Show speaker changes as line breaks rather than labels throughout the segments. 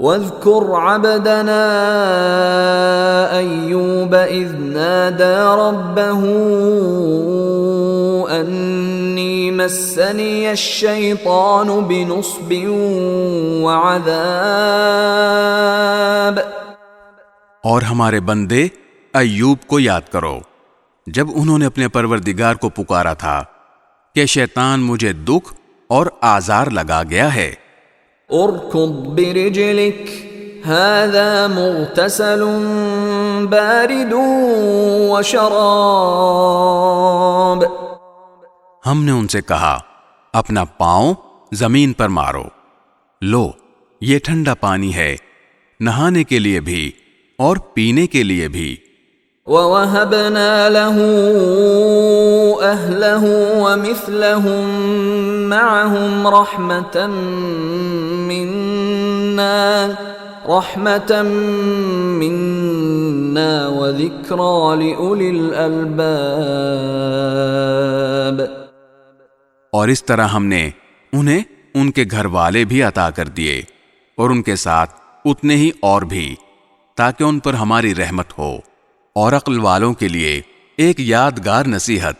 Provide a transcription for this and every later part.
واذكر عبدنا أيوب إذ نادى ربه أني مسني الشيطان بنصب وعذاب۔
اور ہمارے بندے ایوب کو یاد کرو جب انہوں نے اپنے پروردگار کو پکارا تھا کہ شیطان مجھے دکھ اور آزار لگا گیا ہے۔
اركض برجلك هذا مغتسل بارد وشراب۔
ہم نے ان سے کہا اپنا پاؤں زمین پر مارو، لو یہ ٹھنڈا پانی ہے نہانے کے لیے بھی اور پینے کے لیے بھی۔
وَوَهَبْنَا لَهُ أَهْلَهُ وَمِثْلَهُم مَّعَهُمْ رَحْمَةً مِّنَّا وَذِكْرَىٰ لِأُولِي الْأَلْبَابِ۔
اور اس طرح ہم نے انہیں ان کے گھر والے بھی عطا کر دیے اور ان کے ساتھ اتنے ہی اور بھی، تاکہ ان پر ہماری رحمت ہو اور عقل والوں کے لیے ایک یادگار نصیحت۔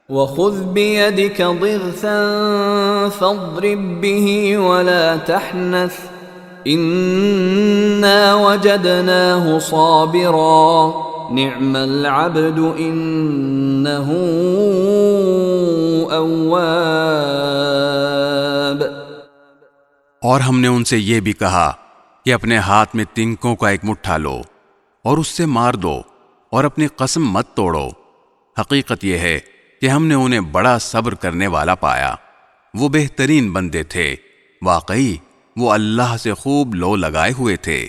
وَخُذْ بِيَدِكَ ضِغْثًا فَاضْرِب بِّهِ وَلَا تَحْنَثْ إِنَّا وَجَدْنَاهُ صَابِرًا نِعْمَ الْعَبْدُ إِنَّهُ أَوَّابٌ۔
اور ہم نے ان سے یہ بھی کہا کہ اپنے ہاتھ میں تنکوں کا ایک مٹھا لو اور اس سے مار دو اور اپنی قسم مت توڑو، حقیقت یہ ہے کہ ہم نے انہیں بڑا صبر کرنے والا پایا، وہ بہترین بندے تھے، واقعی وہ اللہ سے خوب لو لگائے ہوئے تھے۔